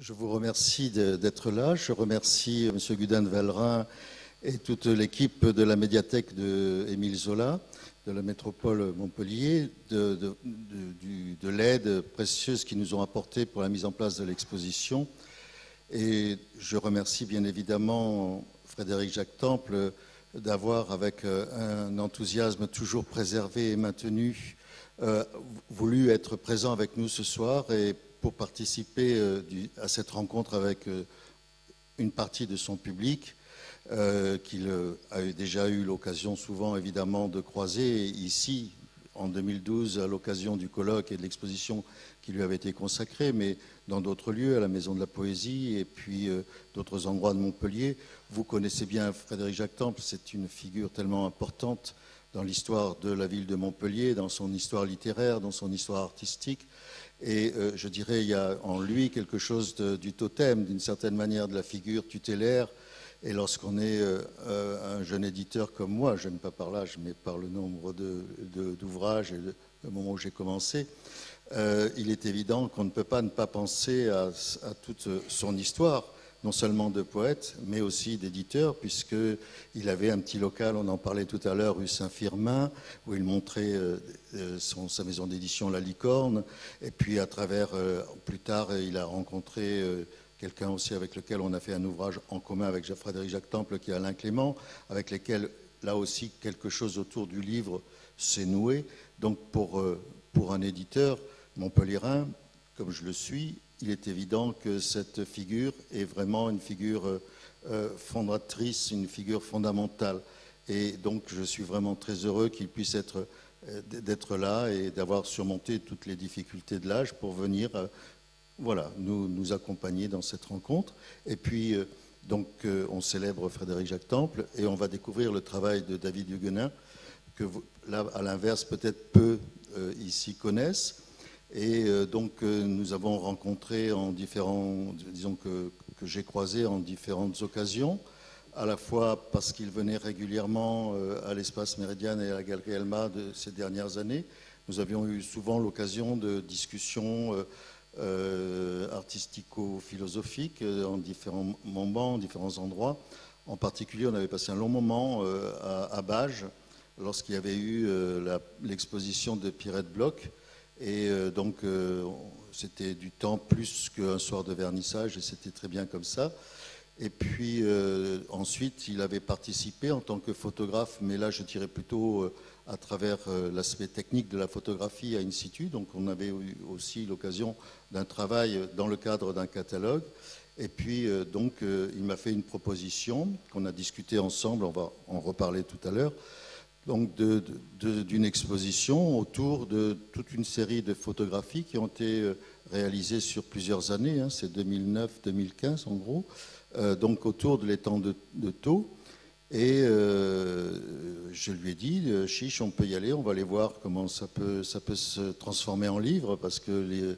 Je vous remercie d'être là. Je remercie M. Gudin-Vellerin et toute l'équipe de la médiathèque d'Émile Zola, de la métropole Montpellier, de l'aide précieuse qu'ils nous ont apportée pour la mise en place de l'exposition. Et je remercie bien évidemment Frédéric Jacques Temple d'avoir, avec un enthousiasme toujours préservé et maintenu, voulu être présent avec nous ce soir et pour participer à cette rencontre avec une partie de son public qu'il a déjà eu l'occasion souvent évidemment de croiser ici en 2012 à l'occasion du colloque et de l'exposition qui lui avait été consacrée, mais dans d'autres lieux, à la Maison de la Poésie et puis d'autres endroits de Montpellier. Vous connaissez bien Frédéric Jacques Temple, c'est une figure tellement importante dans l'histoire de la ville de Montpellier, dans son histoire littéraire, dans son histoire artistique. Et je dirais, il y a en lui quelque chose du totem, d'une certaine manière, de la figure tutélaire. Et lorsqu'on est un jeune éditeur comme moi, jeune pas par l'âge, mais par le nombre d'ouvrages et le moment où j'ai commencé, il est évident qu'on ne peut pas ne pas penser à toute son histoire, non seulement de poète, mais aussi d'éditeur, puisqu'il avait un petit local, on en parlait tout à l'heure, rue Saint-Firmin, où il montrait sa maison d'édition La Licorne, et puis à travers, plus tard, il a rencontré quelqu'un aussi avec lequel on a fait un ouvrage en commun avec Frédéric Jacques Temple, qui est Alain Clément, avec lesquels, là aussi, quelque chose autour du livre s'est noué. Donc pour un éditeur montpelliérain, comme je le suis, il est évident que cette figure est vraiment une figure fondatrice, une figure fondamentale. Et donc je suis vraiment très heureux qu'il puisse d'être là et d'avoir surmonté toutes les difficultés de l'âge pour venir voilà, nous accompagner dans cette rencontre. Et puis, on célèbre Frédéric Jacques Temple et on va découvrir le travail de David Huguenin, que là, à l'inverse, peut-être peu ici connaissent. Et nous avons rencontré en différents, disons que j'ai croisé en différentes occasions, à la fois parce qu'il venait régulièrement à l'Espace Méridiane et à la Galerie Elma de ces dernières années. Nous avions eu souvent l'occasion de discussions artistico-philosophiques en différents moments, en différents endroits. En particulier, on avait passé un long moment à Bages, lorsqu'il y avait eu l'exposition de Pierrette Bloch. Et c'était du temps plus qu'un soir de vernissage, et c'était très bien comme ça. Et puis ensuite, il avait participé en tant que photographe, mais là je dirais plutôt à travers l'aspect technique de la photographie in situ. Donc on avait eu aussi l'occasion d'un travail dans le cadre d'un catalogue. Et puis il m'a fait une proposition qu'on a discutée ensemble, on va en reparler tout à l'heure, donc d'une exposition autour de toute une série de photographies qui ont été réalisées sur plusieurs années, hein, c'est 2009-2015 en gros, donc autour de l'étang de Thau. Et je lui ai dit, chiche, on peut y aller, on va aller voir comment ça peut se transformer en livre, parce que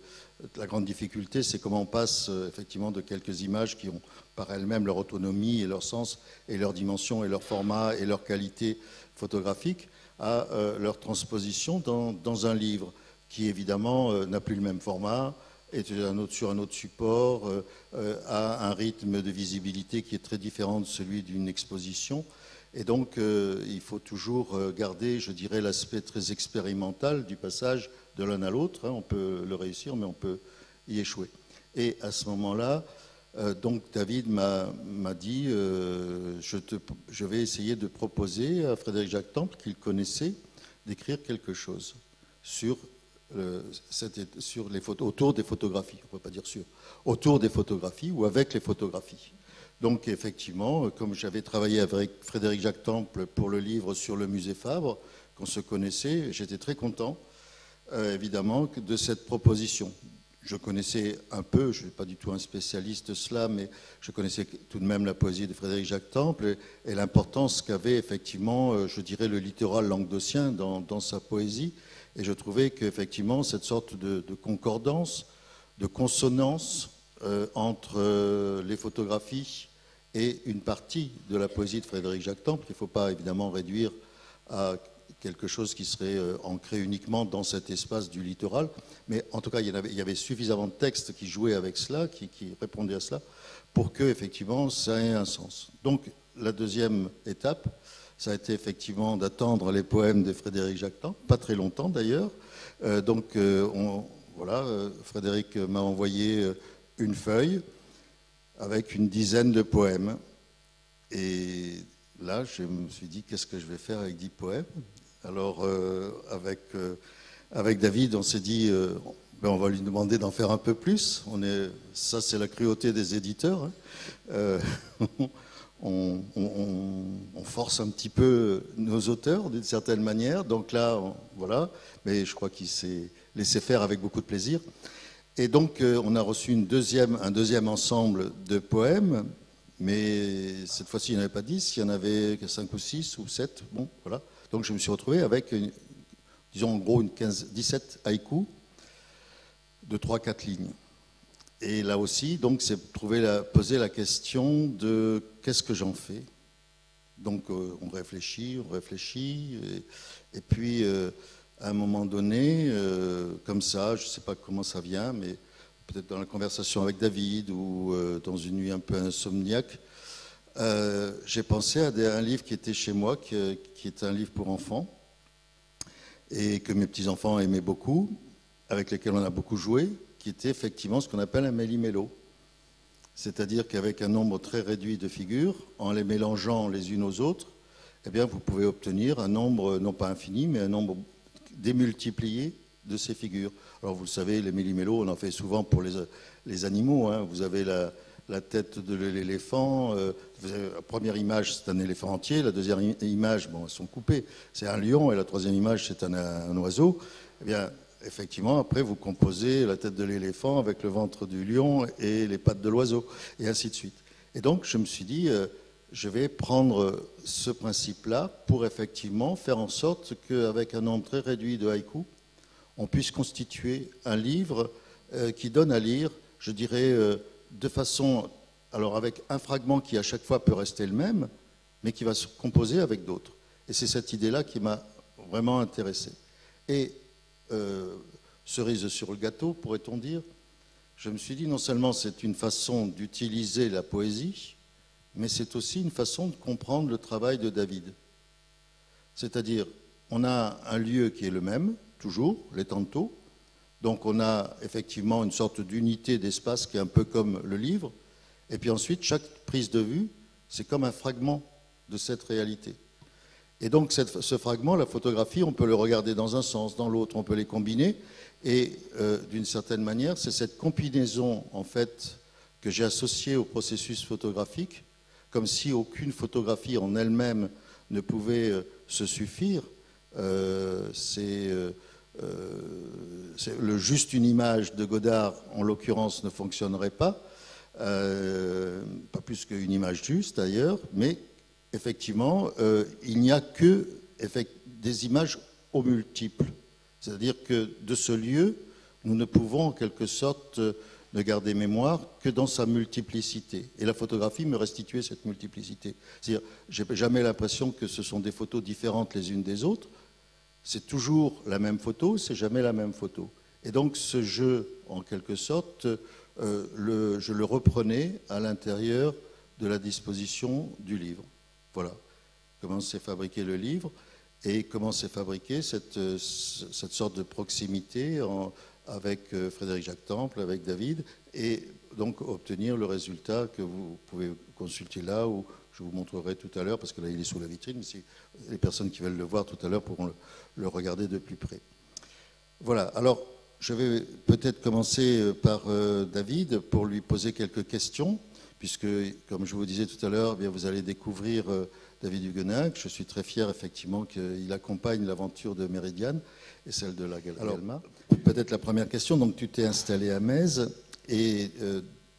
la grande difficulté, c'est comment on passe effectivement de quelques images qui ont par elles-mêmes leur autonomie et leur sens et leur dimension et leur format et leur qualité photographique à leur transposition dans un livre qui évidemment n'a plus le même format, est sur un autre support, a un rythme de visibilité qui est très différent de celui d'une exposition. Et donc il faut toujours garder, je dirais, l'aspect très expérimental du passage de l'un à l'autre. Hein. On peut le réussir, mais on peut y échouer. Et à ce moment-là, donc David m'a dit je vais essayer de proposer à Frédéric Jacques Temple, qu'il connaissait, d'écrire quelque chose sur les photos, autour des photographies, on ne peut pas dire autour des photographies ou avec les photographies. Donc effectivement, comme j'avais travaillé avec Frédéric Jacques Temple pour le livre sur le musée Fabre, qu'on se connaissait, j'étais très content évidemment de cette proposition. Je connaissais un peu, je ne suis pas du tout un spécialiste de cela, mais je connaissais tout de même la poésie de Frédéric Jacques Temple et l'importance qu'avait effectivement, je dirais, le littoral languedocien dans sa poésie. Et je trouvais qu'effectivement, cette sorte de concordance, de consonance entre les photographies et une partie de la poésie de Frédéric Jacques Temple, qu'il ne faut pas évidemment réduire à quelque chose qui serait ancré uniquement dans cet espace du littoral. Mais en tout cas, il y avait suffisamment de textes qui jouaient avec cela, qui répondaient à cela, pour que effectivement ça ait un sens. Donc la deuxième étape, ça a été effectivement d'attendre les poèmes de Frédéric Jacquetin, pas très longtemps d'ailleurs. Voilà, Frédéric m'a envoyé une feuille avec une dizaine de poèmes. Et là, je me suis dit, qu'est-ce que je vais faire avec 10 poèmes? Alors, avec David, on s'est dit, on va lui demander d'en faire un peu plus. Ça, c'est la cruauté des éditeurs. Hein. On force un petit peu nos auteurs, d'une certaine manière. Donc là, voilà. Mais je crois qu'il s'est laissé faire avec beaucoup de plaisir. Et donc, on a reçu un deuxième ensemble de poèmes. Mais cette fois-ci, il n'y en avait pas 10, il y en avait 5 ou 6 ou 7. Bon, voilà. Donc je me suis retrouvé avec, disons en gros, 17 haïkus de 3-4 lignes. Et là aussi, donc, c'est poser la question de qu'est-ce que j'en fais. Donc on réfléchit, et puis à un moment donné, comme ça, je ne sais pas comment ça vient, mais peut-être dans la conversation avec David ou dans une nuit un peu insomniaque, j'ai pensé à un livre qui était chez moi, qui est un livre pour enfants, et que mes petits-enfants aimaient beaucoup, avec lesquels on a beaucoup joué, qui était effectivement ce qu'on appelle un méli-mélo. C'est-à-dire qu'avec un nombre très réduit de figures, en les mélangeant les unes aux autres, eh bien, vous pouvez obtenir un nombre, non pas infini, mais un nombre démultiplié de ces figures. Alors vous le savez, les méli-mélos, on en fait souvent pour les animaux. Hein. Vous avez la tête de l'éléphant. La première image, c'est un éléphant entier. La deuxième image, bon, elles sont coupées, c'est un lion. Et la troisième image, c'est un oiseau. Eh bien, effectivement, après, vous composez la tête de l'éléphant avec le ventre du lion et les pattes de l'oiseau, et ainsi de suite. Et donc, je me suis dit, je vais prendre ce principe-là pour effectivement faire en sorte qu'avec un nombre très réduit de haïkus, on puisse constituer un livre qui donne à lire, je dirais, de façon... Alors avec un fragment qui à chaque fois peut rester le même, mais qui va se composer avec d'autres. Et c'est cette idée-là qui m'a vraiment intéressé. Et cerise sur le gâteau, pourrait-on dire, je me suis dit non seulement c'est une façon d'utiliser la poésie, mais c'est aussi une façon de comprendre le travail de David. C'est-à-dire, on a un lieu qui est le même, toujours, les tantôt. Donc on a effectivement une sorte d'unité d'espace qui est un peu comme le livre. Et puis ensuite, chaque prise de vue, c'est comme un fragment de cette réalité. Et donc ce fragment, la photographie, on peut le regarder dans un sens, dans l'autre, on peut les combiner. Et d'une certaine manière, c'est cette combinaison, en fait, que j'ai associée au processus photographique, comme si aucune photographie en elle-même ne pouvait se suffire. Juste une image de Godard, en l'occurrence, ne fonctionnerait pas, pas plus qu'une image juste d'ailleurs, mais effectivement, il n'y a que des images au multiple. C'est-à-dire que de ce lieu, nous ne pouvons en quelque sorte ne garder mémoire que dans sa multiplicité. Et la photographie me restituait cette multiplicité. C'est-à-dire, je n'ai jamais l'impression que ce sont des photos différentes les unes des autres. C'est toujours la même photo, c'est jamais la même photo. Et donc ce jeu, en quelque sorte, je le reprenais à l'intérieur de la disposition du livre. Voilà comment s'est fabriqué le livre et comment s'est fabriquée cette sorte de proximité avec Frédéric Jacques-Temple, avec David, et donc obtenir le résultat que vous pouvez consulter là, ou je vous montrerai tout à l'heure, parce que là il est sous la vitrine, mais si les personnes qui veulent le voir tout à l'heure pourront le regarder de plus près. Voilà, alors je vais peut-être commencer par David pour lui poser quelques questions, puisque, comme je vous disais tout à l'heure, vous allez découvrir David Huguenin. Je suis très fier, effectivement, qu'il accompagne l'aventure de Méridiane et celle de la Galerie Alma. Peut-être la première question, donc tu t'es installé à Metz, et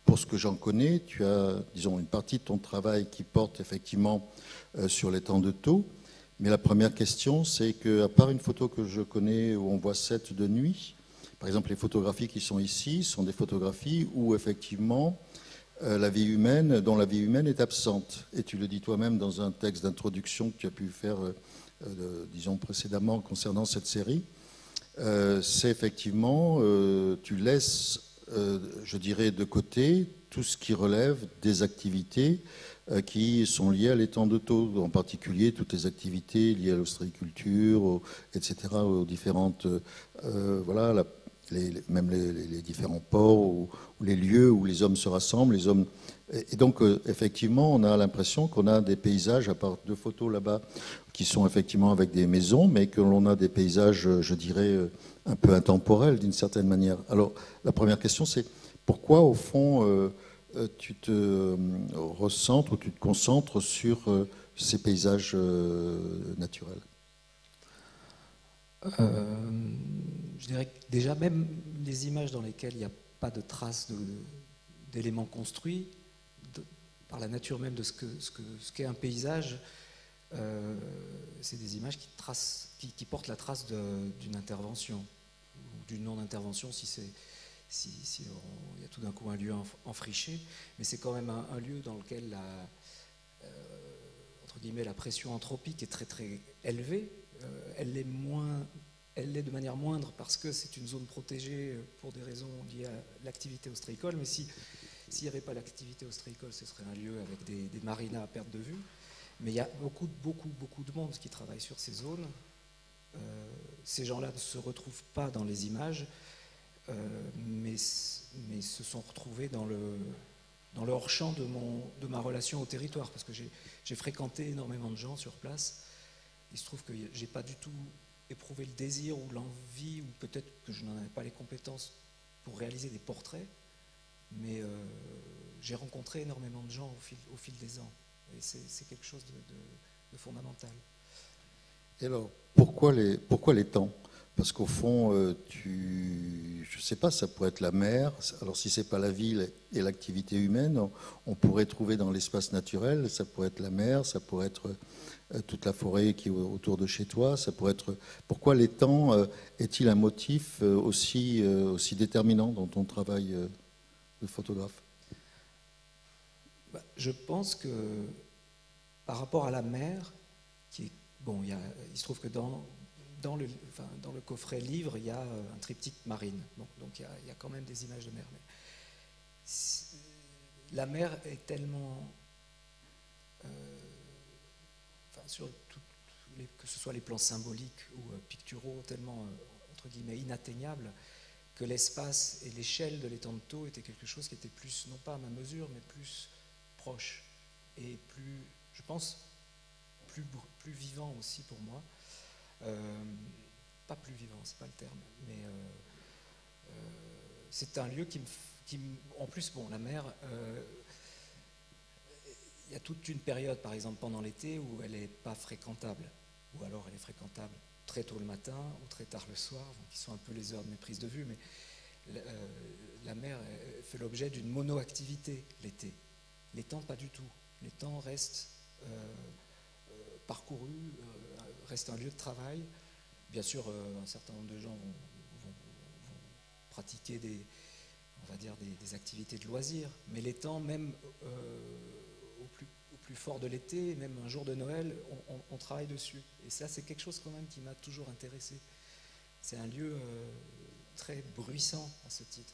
pour ce que j'en connais, tu as, disons, une partie de ton travail qui porte effectivement sur les temps de Thau. Mais la première question, c'est qu'à part une photo que je connais où on voit 7 de nuit, par exemple les photographies qui sont ici sont des photographies où effectivement dont la vie humaine est absente. Et tu le dis toi-même dans un texte d'introduction que tu as pu faire disons précédemment concernant cette série, c'est effectivement, tu laisses, je dirais, de côté tout ce qui relève des activités qui sont liées à l'étang de Thau, en particulier toutes les activités liées à l'ostréiculture, etc., aux différentes, voilà, même les différents ports ou les lieux où les hommes se rassemblent, les hommes. Et donc, effectivement, on a l'impression qu'on a des paysages, à part 2 photos là-bas, qui sont effectivement avec des maisons, mais que l'on a des paysages, je dirais, un peu intemporels d'une certaine manière. Alors, la première question, c'est pourquoi, au fond, tu te recentres ou tu te concentres sur ces paysages naturels? Je dirais que déjà, même les images dans lesquelles il n'y a pas de traces d'éléments construits, par la nature même de ce qu'est un paysage, c'est des images qui portent la trace d'une intervention, ou d'une non-intervention si il y a tout d'un coup un lieu enfriché, mais c'est quand même un lieu dans lequel entre guillemets, la pression anthropique est très très élevée. Elle l'est de manière moindre parce que c'est une zone protégée pour des raisons liées à l'activité ostréicole, mais s'il n'y avait pas l'activité ostréicole, ce serait un lieu avec des marinas à perte de vue. Mais il y a beaucoup de monde qui travaille sur ces zones. Ces gens-là ne se retrouvent pas dans les images, mais se sont retrouvés dans le hors-champ de ma relation au territoire, parce que j'ai fréquenté énormément de gens sur place. Il se trouve que je n'ai pas du tout éprouvé le désir ou l'envie, ou peut-être que je n'en avais pas les compétences pour réaliser des portraits, mais j'ai rencontré énormément de gens au fil des ans, et c'est quelque chose de fondamental. Et alors, pourquoi les temps? Parce qu'au fond, je ne sais pas, ça pourrait être la mer. Alors si ce n'est pas la ville et l'activité humaine, on pourrait trouver dans l'espace naturel, ça pourrait être la mer, ça pourrait être toute la forêt qui est autour de chez toi, ça pourrait être... Pourquoi les temps est-il un motif aussi déterminant dans ton travail de photographe? Je pense que par rapport à la mer, bon, il se trouve que dans le coffret livre, il y a un triptyque marine, donc il y a quand même des images de mer. Mais la mer est tellement, que ce soit les plans symboliques ou picturaux, tellement entre guillemets inatteignable, que l'espace et l'échelle de l'étang de Thau était quelque chose qui était plus, non pas à ma mesure, mais plus proche et plus, je pense, plus vivant aussi pour moi. Pas plus vivant, c'est pas le terme, mais c'est un lieu en plus, bon, la mer, il y a toute une période, par exemple pendant l'été, où elle n'est pas fréquentable, ou alors elle est fréquentable très tôt le matin ou très tard le soir, donc qui sont un peu les heures de mes prises de vue, mais la mer fait l'objet d'une monoactivité l'été. L'étang, pas du tout. L'étang reste parcouru, reste un lieu de travail. Bien sûr, un certain nombre de gens vont pratiquer on va dire des activités de loisirs, mais l'étang, même au plus fort de l'été, même un jour de Noël, on travaille dessus. Et ça, c'est quelque chose quand même qui m'a toujours intéressé. C'est un lieu très bruissant à ce titre.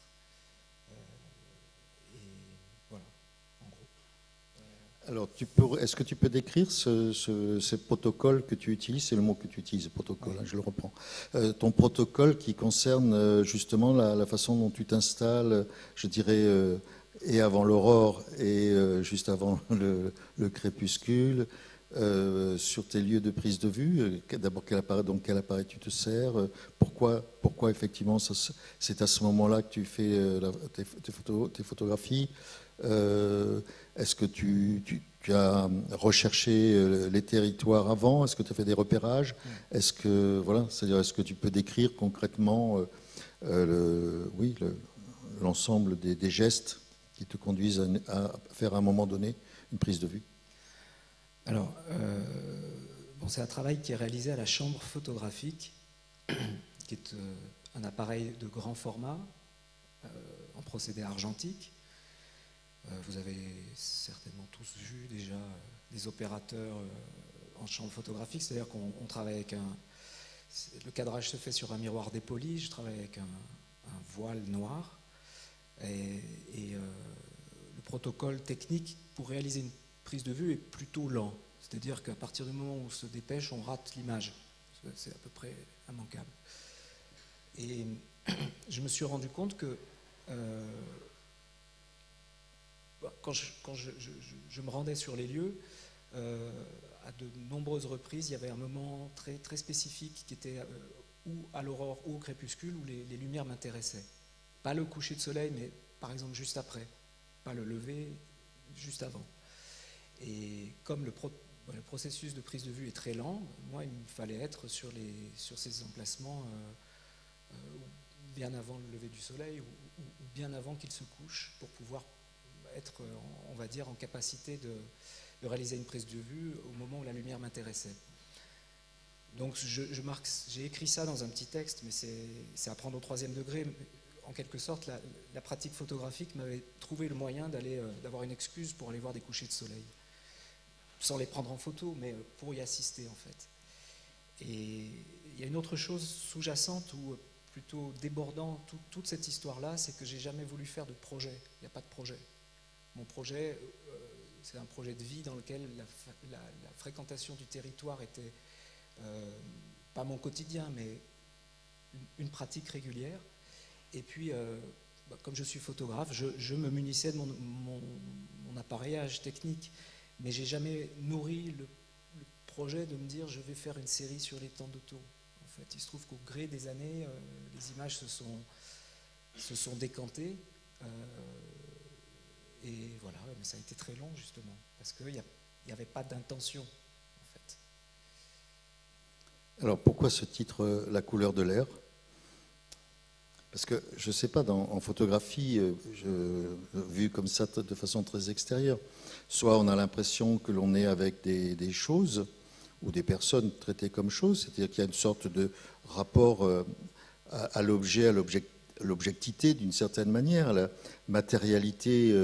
Alors, est-ce que tu peux décrire ce protocole que tu utilises? C'est le mot que tu utilises, protocole, oui. Je le reprends. Ton protocole qui concerne justement la façon dont tu t'installes, je dirais, et avant l'aurore et juste avant le crépuscule, sur tes lieux de prise de vue. D'abord, quel appareil tu te sers? Pourquoi effectivement, c'est à ce moment-là que tu fais tes photographies? Est-ce que tu as recherché les territoires avant? Est-ce que tu as fait des repérages? Est-ce que c'est-à-dire, est-ce que tu peux décrire concrètement l'ensemble des gestes qui te conduisent à faire à un moment donné une prise de vue? Alors, c'est un travail qui est réalisé à la chambre photographique, qui est un appareil de grand format en procédé argentique. Vous avez certainement tous vu déjà des opérateurs en chambre photographique, c'est-à-dire qu'on travaille avec le cadrage se fait sur un miroir dépoli, je travaille avec un voile noir, et le protocole technique pour réaliser une prise de vue est plutôt lent, c'est-à-dire qu'à partir du moment où on se dépêche, on rate l'image, c'est à peu près immanquable. Et je me suis rendu compte que quand je me rendais sur les lieux, à de nombreuses reprises, il y avait un moment très, très spécifique qui était ou à l'aurore ou au crépuscule où les lumières m'intéressaient. Pas le coucher de soleil, mais par exemple juste après. Pas le lever, juste avant. Et comme le processus de prise de vue est très lent, moi, il me fallait être sur ces emplacements bien avant le lever du soleil ou bien avant qu'il se couche pour pouvoir être, on va dire, en capacité de réaliser une prise de vue au moment où la lumière m'intéressait. Donc j'ai écrit ça dans un petit texte, mais c'est à prendre au 3e degré. En quelque sorte, la pratique photographique m'avait trouvé le moyen d'avoir une excuse pour aller voir des couchers de soleil. Sans les prendre en photo, mais pour y assister en fait. Et il y a une autre chose sous-jacente ou plutôt débordant toute cette histoire-là, c'est que j'ai jamais voulu faire de projet. Il n'y a pas de projet. Mon projet, c'est un projet de vie dans lequel la fréquentation du territoire était pas mon quotidien, mais une pratique régulière. Et puis, comme je suis photographe, je me munissais de mon appareillage technique, mais j'ai jamais nourri le projet de me dire je vais faire une série sur les temps d'auto. En fait, il se trouve qu'au gré des années, les images se sont décantées. Et voilà, mais ça a été très long justement, parce qu'il n'y avait pas d'intention en fait. Alors pourquoi ce titre, La couleur de l'air? Parce que je ne sais pas, en photographie, vu comme ça de façon très extérieure, soit on a l'impression que l'on est avec des choses ou des personnes traitées comme choses, c'est-à-dire qu'il y a une sorte de rapport à l'objet, à l'objectivité d'une certaine manière, à la matérialité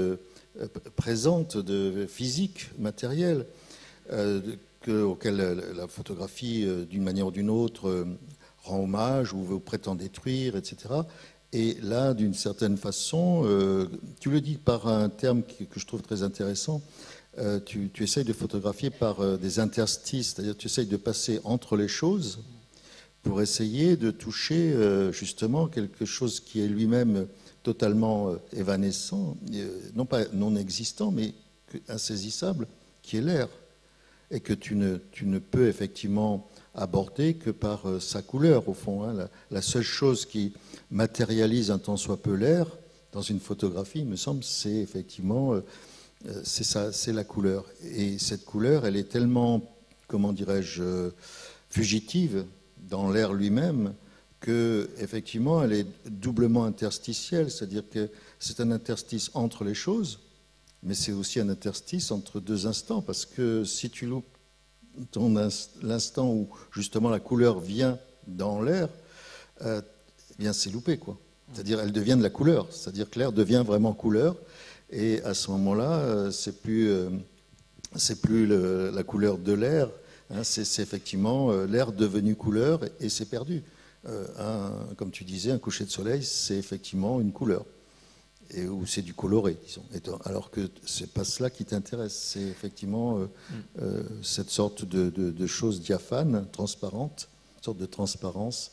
présente, physique, matérielle, auquel la photographie, d'une manière ou d'une autre, rend hommage ou prétend détruire, etc. Et là, d'une certaine façon, tu le dis par un terme que je trouve très intéressant, tu essayes de photographier par des interstices, c'est-à-dire tu essayes de passer entre les choses pour essayer de toucher justement quelque chose qui est lui-même totalement évanescent, non pas non existant, mais insaisissable, qui est l'air, et que tu ne peux effectivement aborder que par sa couleur, au fond. Hein. La seule chose qui matérialise un tant soit peu l'air, dans une photographie, il me semble, c'est effectivement c'est la couleur. Et cette couleur, elle est tellement, comment dirais-je, fugitive dans l'air lui-même, que effectivement, elle est doublement interstitielle, c'est-à-dire que c'est un interstice entre les choses, mais c'est aussi un interstice entre deux instants, parce que si tu loupes l'instant où justement la couleur vient dans l'air, eh bien c'est loupé, quoi. C'est-à-dire elle devient de la couleur, c'est-à-dire que l'air devient vraiment couleur, et à ce moment-là, c'est plus la couleur de l'air, hein, c'est effectivement l'air devenu couleur, et c'est perdu. Comme tu disais, un coucher de soleil, c'est effectivement une couleur. Ou c'est du coloré, disons. Alors que c'est pas cela qui t'intéresse, c'est effectivement cette sorte de chose diaphane, transparente, une sorte de transparence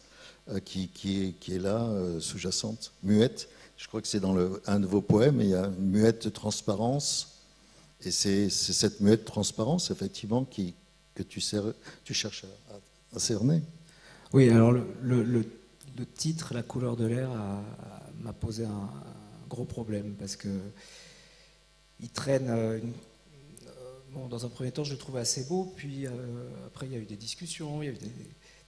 qui est là, sous-jacente, muette. Je crois que c'est dans un de vos poèmes, il y a une muette transparence, et c'est cette muette transparence, effectivement, que tu cherches à cerner. Oui, alors le titre, La couleur de l'air, m'a posé un gros problème, parce que il traîne bon, dans un premier temps je le trouvais assez beau, puis après il y a eu des discussions, il y a eu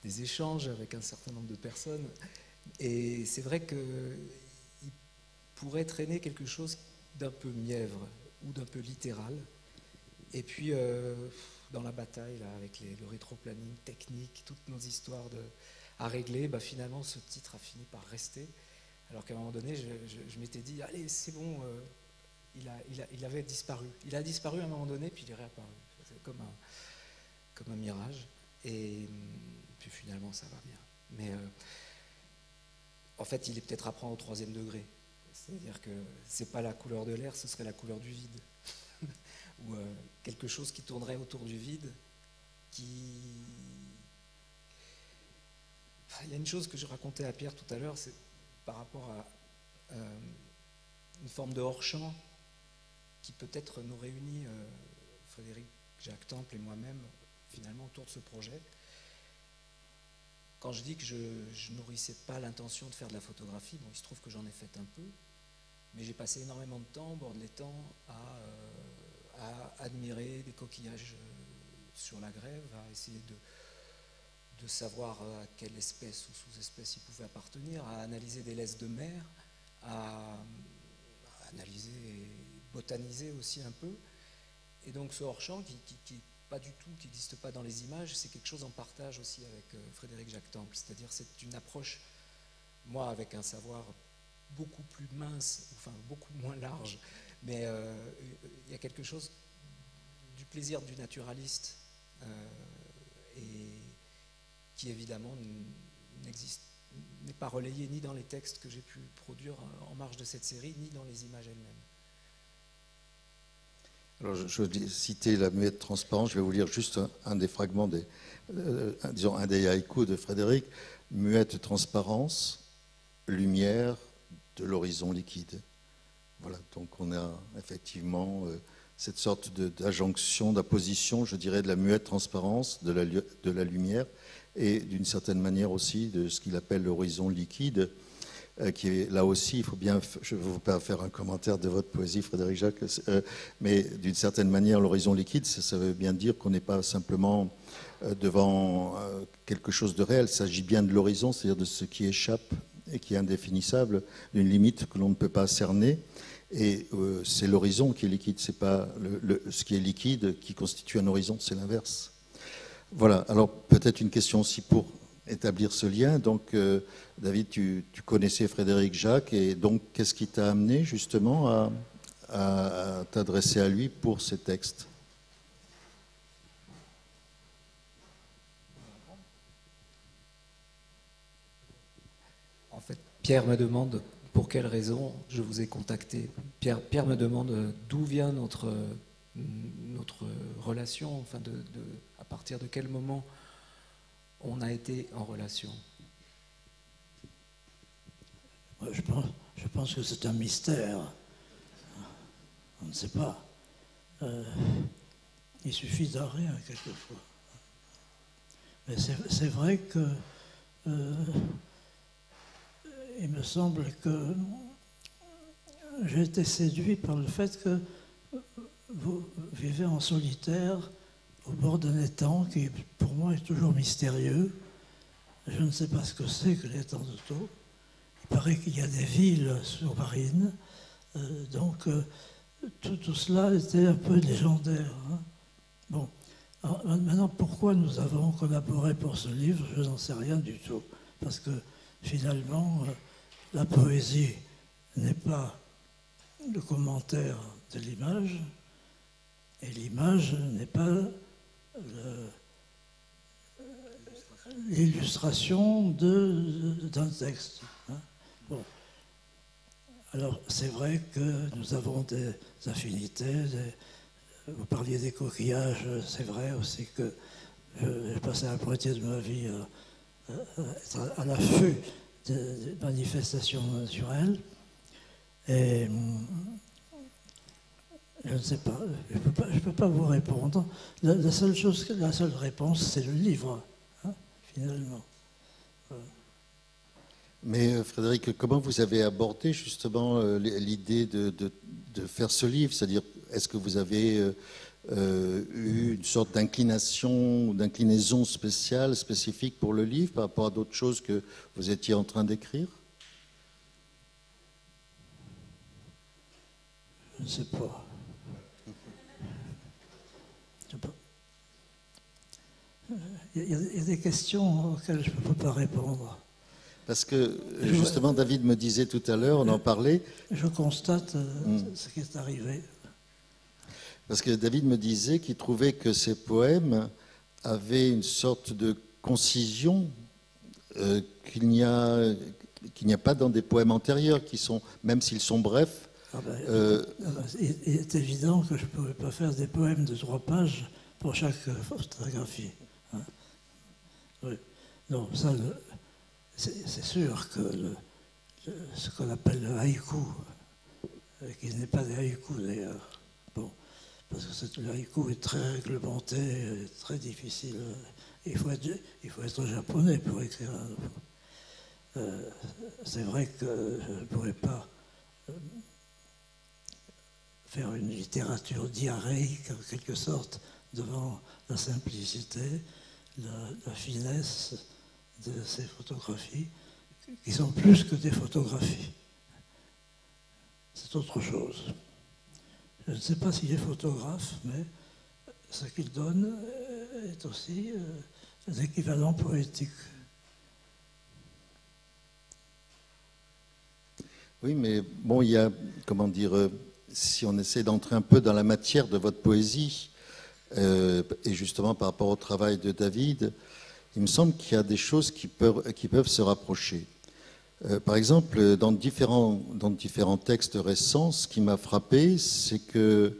des échanges avec un certain nombre de personnes, et c'est vrai qu'il pourrait traîner quelque chose d'un peu mièvre ou d'un peu littéral, et puis dans la bataille là, avec le rétroplanning technique, toutes nos histoires à régler, bah, finalement ce titre a fini par rester. Alors qu'à un moment donné, je m'étais dit, allez, c'est bon, il avait disparu. Il a disparu à un moment donné, puis il est réapparu. C'est comme un mirage. Et puis finalement, ça va bien. Mais en fait, il est peut-être à prendre au 3e degré. C'est-à-dire que c'est pas la couleur de l'air, ce serait la couleur du vide. Ou quelque chose qui tournerait autour du vide, Il y a une chose que je racontais à Pierre tout à l'heure, c'est par rapport à une forme de hors-champ qui peut-être nous réunit, Frédéric Jacques Temple et moi-même, finalement, autour de ce projet. Quand je dis que je nourrissais pas l'intention de faire de la photographie, bon, il se trouve que j'en ai fait un peu, mais j'ai passé énormément de temps au bord de l'étang à admirer des coquillages sur la grève, à essayer de savoir à quelle espèce ou sous-espèce ils pouvaient appartenir, à analyser des laisses de mer, à analyser et botaniser aussi un peu. Et donc ce hors-champ qui pas du tout, qui n'existe pas dans les images, c'est quelque chose en partage aussi avec Frédéric Jacques Temple. C'est-à-dire c'est une approche, moi avec un savoir beaucoup plus mince, enfin beaucoup moins large, mais il y a quelque chose du plaisir du naturaliste et qui évidemment n'est pas relayé ni dans les textes que j'ai pu produire en marge de cette série, ni dans les images elles-mêmes. Alors, je citais la muette transparente, je vais vous lire juste un des fragments, disons un des haïkus de Frédéric. Muette transparence, lumière de l'horizon liquide. Voilà, donc on a effectivement cette sorte d'adjonction, d'apposition, je dirais, de la muette transparence, de la lumière, et d'une certaine manière aussi de ce qu'il appelle l'horizon liquide, qui est là aussi, il faut bien, je ne veux pas faire un commentaire de votre poésie, Frédéric Jacques, mais d'une certaine manière, l'horizon liquide, ça veut bien dire qu'on n'est pas simplement devant quelque chose de réel, il s'agit bien de l'horizon, c'est-à-dire de ce qui échappe et qui est indéfinissable, d'une limite que l'on ne peut pas cerner. Et c'est l'horizon qui est liquide, c'est pas ce qui est liquide qui constitue un horizon, c'est l'inverse. Voilà, alors peut-être une question aussi pour établir ce lien. Donc David, tu connaissais Frédéric Jacques, et donc qu'est-ce qui t'a amené justement à t'adresser à lui pour ces textes ? En fait, Pierre me demande pour quelle raison je vous ai contacté. Pierre me demande d'où vient notre relation, enfin à partir de quel moment on a été en relation. Je pense que c'est un mystère. On ne sait pas. Il suffit de rien quelquefois. Mais c'est vrai que il me semble que j'ai été séduit par le fait que vous vivez en solitaire au bord d'un étang qui, pour moi, est toujours mystérieux. Je ne sais pas ce que c'est que l'étang de Thau. Il paraît qu'il y a des villes sous-marines. Donc, tout cela était un peu légendaire. Hein. Bon. Alors, maintenant, pourquoi nous avons collaboré pour ce livre, je n'en sais rien du tout. Parce que, finalement, la poésie n'est pas le commentaire de l'image, et l'image n'est pas l'illustration d'un texte. Hein. Bon. Alors, c'est vrai que nous avons des affinités. Vous parliez des coquillages, c'est vrai aussi que j'ai passé la moitié de ma vie à être à l'affût des manifestations naturelles. Et je ne sais pas, je ne peux pas vous répondre. La seule réponse, c'est le livre, hein, finalement. Voilà. Mais Frédéric, comment vous avez abordé justement l'idée de faire ce livre? C'est-à-dire, est-ce que vous avez eu une sorte d'inclination ou d'inclinaison spéciale, spécifique pour le livre par rapport à d'autres choses que vous étiez en train d'écrire? Je ne sais pas. Il y a des questions auxquelles je ne peux pas répondre. Parce que, justement, David me disait tout à l'heure, on en parlait. Je constate ce qui est arrivé. Parce que David me disait qu'il trouvait que ces poèmes avait une sorte de concision qu'il n'y a pas dans des poèmes antérieurs, qui sont, même s'ils sont brefs. Il est évident que je ne pourrais pas faire des poèmes de 3 pages pour chaque photographie. Hein. Oui. Non, ça, c'est sûr que ce qu'on appelle le haïku, qui n'est pas des haïkus d'ailleurs, bon, parce que le haïku est très réglementé, très difficile. Il faut être japonais pour écrire. C'est vrai que je ne pourrais pas faire une littérature diarrhéique, en quelque sorte, devant la simplicité, la finesse de ces photographies, qui sont plus que des photographies. C'est autre chose. Je ne sais pas s'il est photographe, mais ce qu'il donne est aussi l'équivalent poétique. Oui, mais bon, il y a, comment dire, si on essaie d'entrer un peu dans la matière de votre poésie, et justement par rapport au travail de David, il me semble qu'il y a des choses qui peuvent se rapprocher. Par exemple, dans différents textes récents, ce qui m'a frappé, c'est que,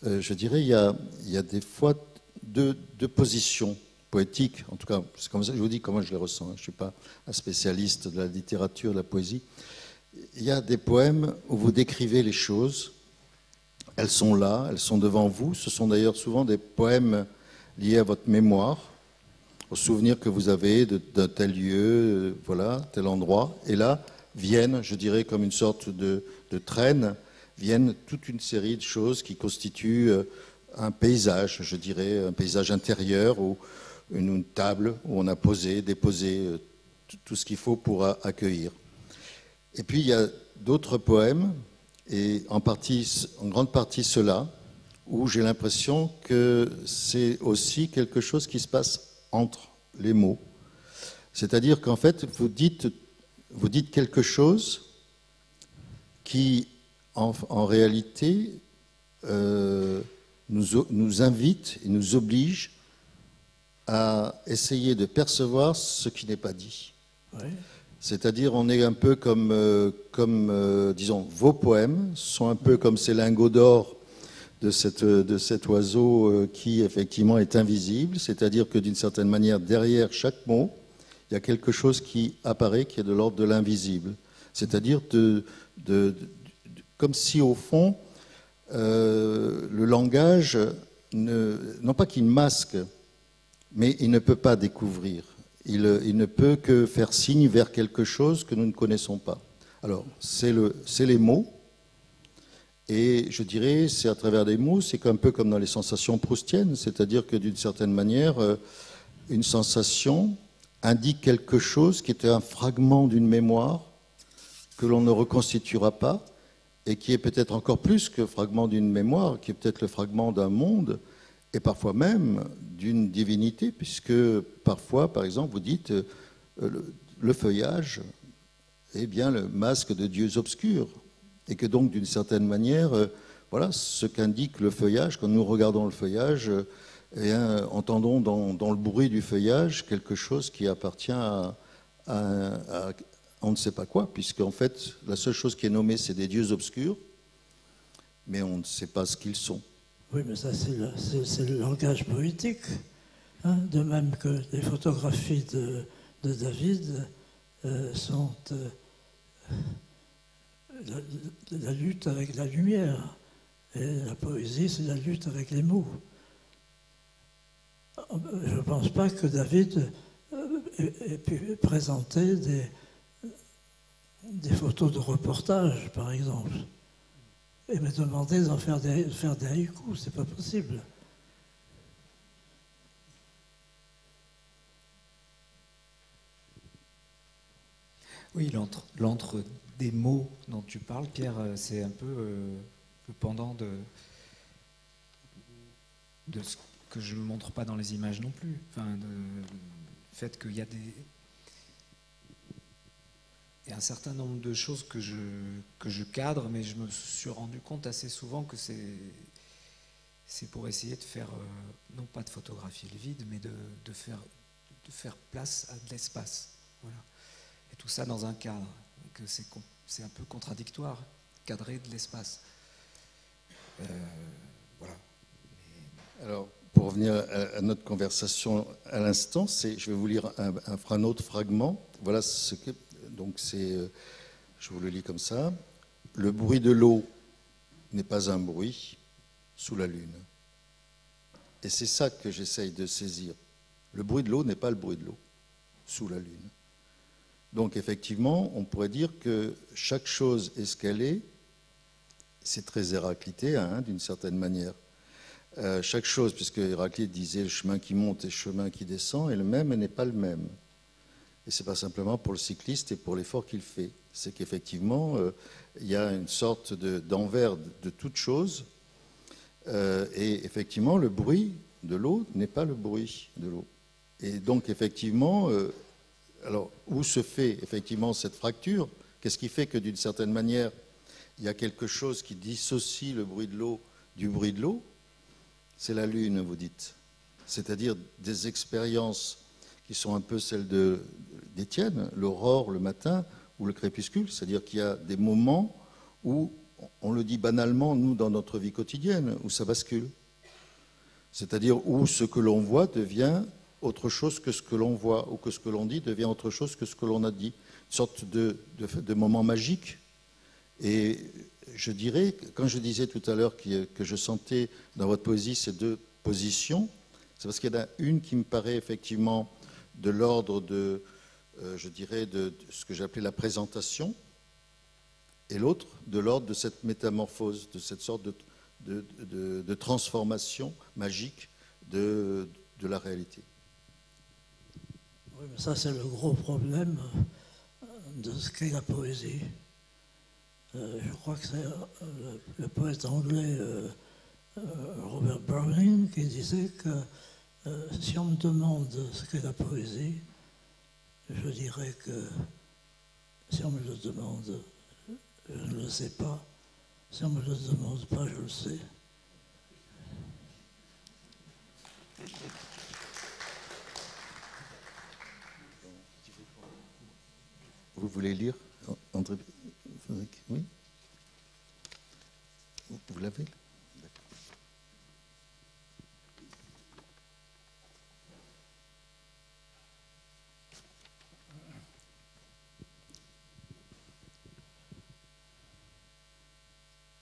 je dirais, il y a des fois deux positions poétiques, en tout cas, c'est comme ça, je vous dis comment je les ressens, hein. Je ne suis pas un spécialiste de la littérature, de la poésie. Il y a des poèmes où vous décrivez les choses, elles sont là, elles sont devant vous, ce sont d'ailleurs souvent des poèmes liés à votre mémoire, aux souvenirs que vous avez d'un tel lieu, voilà, tel endroit, et là viennent, je dirais comme une sorte de traîne, viennent toute une série de choses qui constituent un paysage, je dirais, un paysage intérieur, ou une table où on a déposé tout ce qu'il faut pour accueillir. Et puis il y a d'autres poèmes, et en grande partie ceux-là, où j'ai l'impression que c'est aussi quelque chose qui se passe entre les mots. C'est-à-dire qu'en fait, vous dites quelque chose qui, en réalité, nous invite et nous oblige à essayer de percevoir ce qui n'est pas dit. Oui. C'est-à-dire, on est un peu disons, vos poèmes sont un peu comme ces lingots d'or de cet oiseau qui, effectivement, est invisible. C'est-à-dire que, d'une certaine manière, derrière chaque mot, il y a quelque chose qui apparaît, qui est de l'ordre de l'invisible. C'est-à-dire comme si, au fond, le langage, non pas qu'il masque, mais il ne peut pas découvrir. Il ne peut que faire signe vers quelque chose que nous ne connaissons pas. Alors, c'est les mots, et je dirais, c'est à travers les mots, c'est un peu comme dans les sensations proustiennes, c'est-à-dire que d'une certaine manière, une sensation indique quelque chose qui est un fragment d'une mémoire que l'on ne reconstituera pas, et qui est peut-être encore plus que fragment d'une mémoire, qui est peut-être le fragment d'un monde, et parfois même d'une divinité, puisque parfois, par exemple, vous dites le feuillage est bien le masque de dieux obscurs, et que donc, d'une certaine manière, voilà ce qu'indique le feuillage. Quand nous regardons le feuillage, entendons dans le bruit du feuillage quelque chose qui appartient à on ne sait pas quoi, puisqu'en fait, la seule chose qui est nommée, c'est des dieux obscurs, mais on ne sait pas ce qu'ils sont. Oui, mais ça, c'est le langage poétique. Hein, de même que les photographies de David sont la lutte avec la lumière. Et la poésie, c'est la lutte avec les mots. Je ne pense pas que David ait pu présenter des photos de reportage, par exemple, et me demander d'en faire des haïkus. C'est pas possible. Oui, l'entre des mots dont tu parles, Pierre, c'est un peu le pendant de ce que je ne montre pas dans les images non plus. Enfin, le fait qu'il y a un certain nombre de choses que je cadre, mais je me suis rendu compte assez souvent que c'est pour essayer de faire, non pas de photographier le vide, mais de faire place à de l'espace. Voilà. Et tout ça dans un cadre, que c'est un peu contradictoire, cadrer de l'espace. Voilà. Alors, pour revenir à notre conversation à l'instant, je vais vous lire un autre fragment. Voilà ce que. Donc, je vous le lis comme ça. Le bruit de l'eau n'est pas un bruit sous la lune. Et c'est ça que j'essaye de saisir. Le bruit de l'eau n'est pas le bruit de l'eau sous la lune. Donc, effectivement, on pourrait dire que chaque chose est ce qu'elle est. C'est très héraclité, hein, d'une certaine manière. Chaque chose, puisque Héraclite disait le chemin qui monte et le chemin qui descend, est le même et n'est pas le même. Et ce n'est pas simplement pour le cycliste et pour l'effort qu'il fait. C'est qu'effectivement, il y a une sorte d'envers de toute chose. Et effectivement, le bruit de l'eau n'est pas le bruit de l'eau. Et donc, effectivement, alors, où se fait effectivement cette fracture? Qu'est-ce qui fait que, d'une certaine manière, il y a quelque chose qui dissocie le bruit de l'eau du bruit de l'eau? C'est la lune, vous dites. C'est-à-dire des expériences qui sont un peu celles d'Étienne, l'aurore le matin ou le crépuscule. C'est-à-dire qu'il y a des moments où, on le dit banalement, nous, dans notre vie quotidienne, où ça bascule. C'est-à-dire où ce que l'on voit devient autre chose que ce que l'on voit, ou que ce que l'on dit devient autre chose que ce que l'on a dit. Une sorte de moment magique. Et je dirais, quand je disais tout à l'heure que je sentais dans votre poésie ces deux positions, c'est parce qu'il y en a une qui me paraît effectivement de l'ordre je dirais, de ce que j'appelais la présentation, et l'autre de l'ordre de cette métamorphose, de cette sorte de transformation magique de la réalité. Oui, mais ça, c'est le gros problème de ce qu'est la poésie. Je crois que c'est le poète anglais Robert Browning qui disait que si on me demande ce qu'est la poésie, je dirais que si on me le demande, je ne le sais pas. Si on ne me le demande pas, je le sais. Vous voulez lire, André? Oui. Vous l'avez?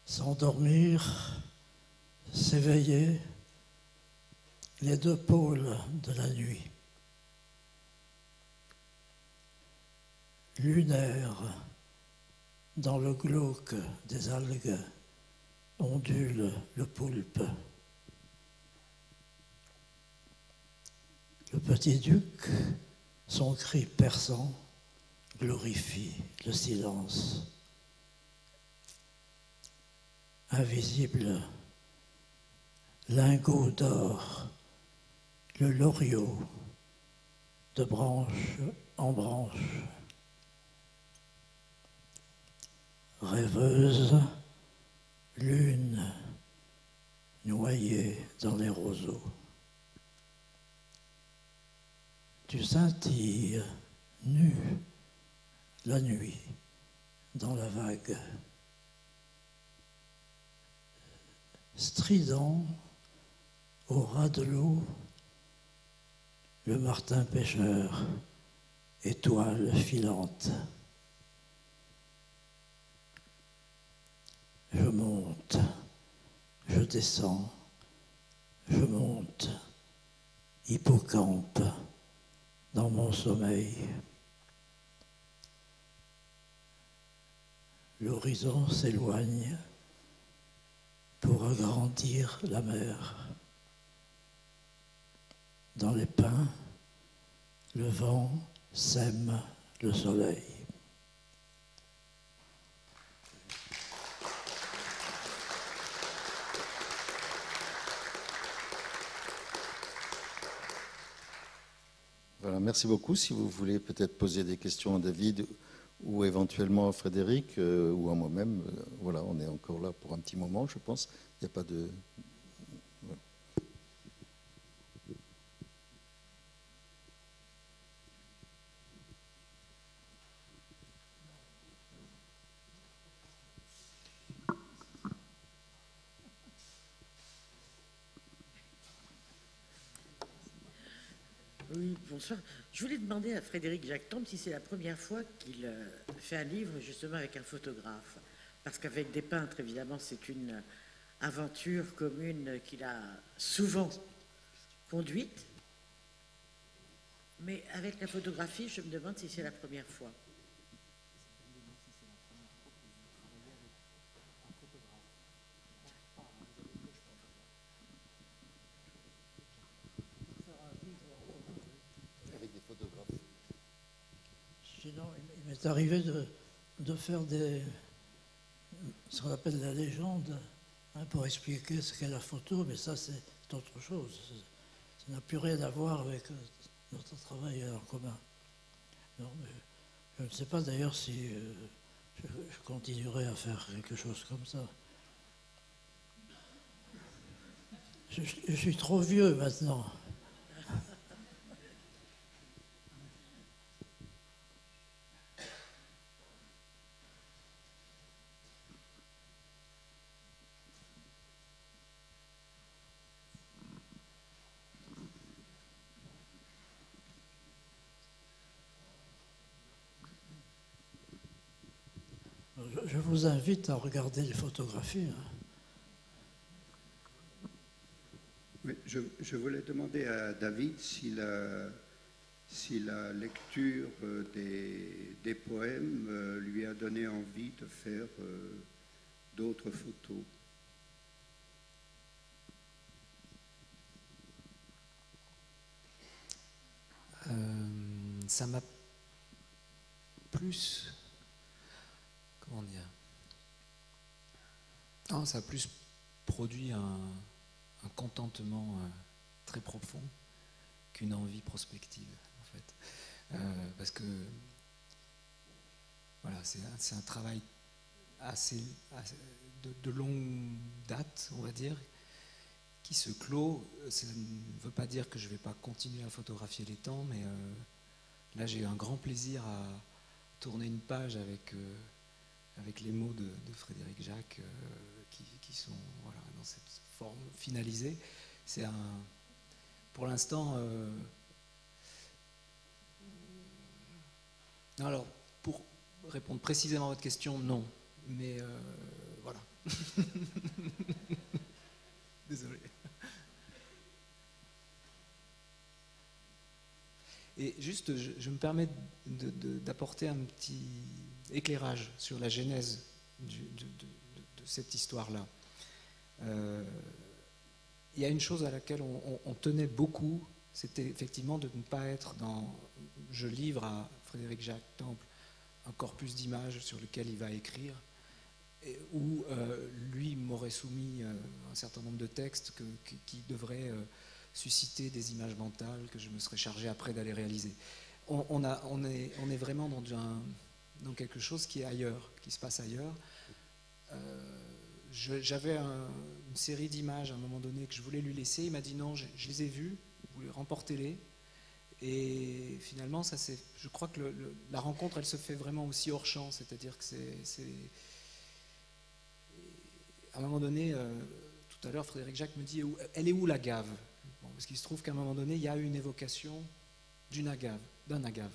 S'endormir, s'éveiller, les deux pôles de la nuit. Lunaire, dans le glauque des algues, ondule le poulpe. Le petit duc, son cri perçant, glorifie le silence. Invisible, lingot d'or, le loriot, de branche en branche. Rêveuse, lune, noyée dans les roseaux. Tu scintilles, nu, la nuit, dans la vague. Strident, au ras de l'eau, le martin pêcheur, étoile filante. Je monte, je descends, je monte, hippocampe, dans mon sommeil. L'horizon s'éloigne pour agrandir la mer. Dans les pins, le vent sème le soleil. Voilà, merci beaucoup. Si vous voulez peut-être poser des questions à David ou éventuellement à Frédéric ou à moi-même, voilà, on est encore là pour un petit moment, je pense. Il n'y a pas de... bonsoir. Je voulais demander à Frédéric Jactemps si c'est la première fois qu'il fait un livre justement avec un photographe. Parce qu'avec des peintres, évidemment, c'est une aventure commune qu'il a souvent conduite. Mais avec la photographie, je me demande si c'est la première fois. Sinon, il m'est arrivé de faire ce qu'on appelle la légende, hein, pour expliquer ce qu'est la photo, mais ça c'est autre chose. Ça n'a plus rien à voir avec notre travail en commun. Non, mais je ne sais pas d'ailleurs si je continuerai à faire quelque chose comme ça. Je suis trop vieux maintenant. Je vous invite à regarder les photographies. Oui, je voulais demander à David si la lecture des poèmes lui a donné envie de faire d'autres photos. Ça m'a plus... Comment dire? Non, ça a plus produit un contentement très profond qu'une envie prospective, en fait. Parce que voilà, c'est un travail assez de longue date, on va dire, qui se clôt. Ça ne veut pas dire que je ne vais pas continuer à photographier les temps, mais là j'ai eu un grand plaisir à tourner une page avec les mots de Frédéric Jacques qui sont voilà, dans cette forme finalisée. C'est pour l'instant... Alors, pour répondre précisément à votre question, non. Mais voilà. Désolé. Et juste, je me permets d'apporter un petit éclairage sur la genèse de cette histoire-là. Il y a une chose à laquelle on tenait beaucoup, c'était effectivement de ne pas être dans... Je livre à Frédéric Jactemps un corpus d'images sur lequel il va écrire, où lui m'aurait soumis un certain nombre de textes qui devraient susciter des images mentales que je me serais chargé après d'aller réaliser. On est vraiment dans quelque chose qui est ailleurs, qui se passe ailleurs. J'avais une série d'images à un moment donné que je voulais lui laisser. Il m'a dit non, je les ai vues, vous voulez remportez-les. Et finalement, je crois que la rencontre, elle se fait vraiment aussi hors champ, c'est-à-dire que à un moment donné, tout à l'heure, Frédéric Jacques me dit, elle est où l'agave? Bon, parce qu'il se trouve qu'à un moment donné, il y a eu une évocation d'un agave,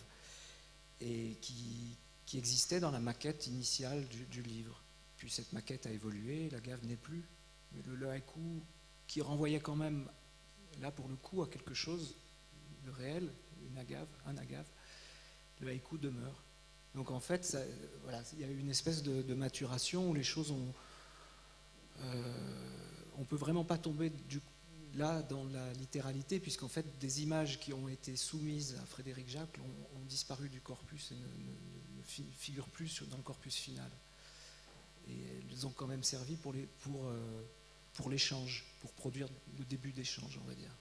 et qui existait dans la maquette initiale du livre. Puis cette maquette a évolué, l'agave n'est plus. Mais le haïku, qui renvoyait quand même, là pour le coup, à quelque chose de réel, un agave, le haïku demeure. Donc en fait, voilà, il y a eu une espèce de maturation où les choses ont... on ne peut vraiment pas tomber là dans la littéralité, puisqu'en fait des images qui ont été soumises à Frédéric Jacques ont disparu du corpus et ne figurent plus dans le corpus final. Et elles ont quand même servi pour l'échange, pour produire le début d'échange, on va dire.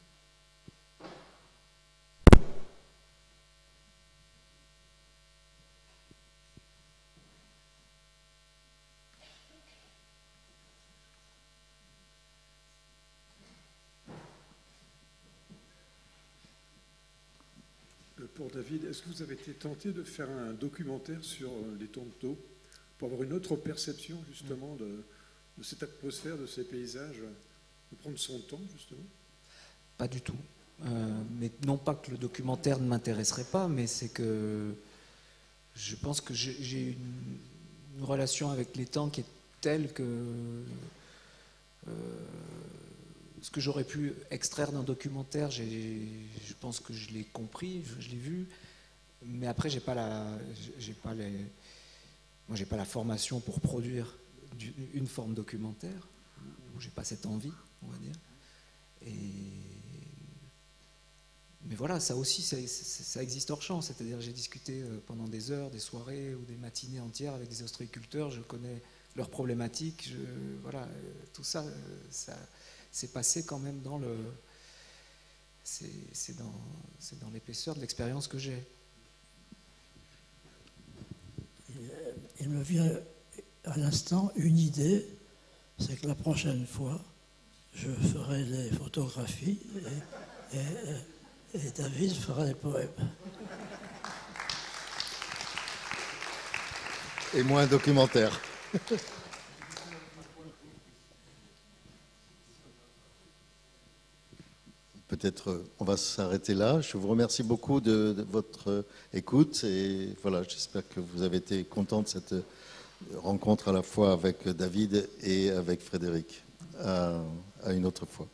Pour David, est-ce que vous avez été tenté de faire un documentaire sur les Tonto pour avoir une autre perception justement de cette atmosphère, de ces paysages, de prendre son temps justement? Pas du tout. Mais non pas que le documentaire ne m'intéresserait pas, mais c'est que je pense que j'ai une relation avec les temps qui est telle que ce que j'aurais pu extraire d'un documentaire, je pense que je l'ai compris, je l'ai vu, mais après j'ai pas la formation pour produire une forme documentaire, ou j'ai pas cette envie, on va dire. Mais voilà, ça aussi, ça existe hors champ. C'est-à-dire, j'ai discuté pendant des heures, des soirées ou des matinées entières avec des ostréiculteurs. Je connais leurs problématiques. Voilà, tout ça, ça c'est passé quand même dans le. C'est dans l'épaisseur de l'expérience que j'ai. Il me vient à l'instant une idée, c'est que la prochaine fois, je ferai les photographies et David fera les poèmes. Et moins documentaire. Peut-être on va s'arrêter là. Je vous remercie beaucoup de votre écoute et voilà, j'espère que vous avez été content de cette rencontre à la fois avec David et avec Frédéric. À une autre fois.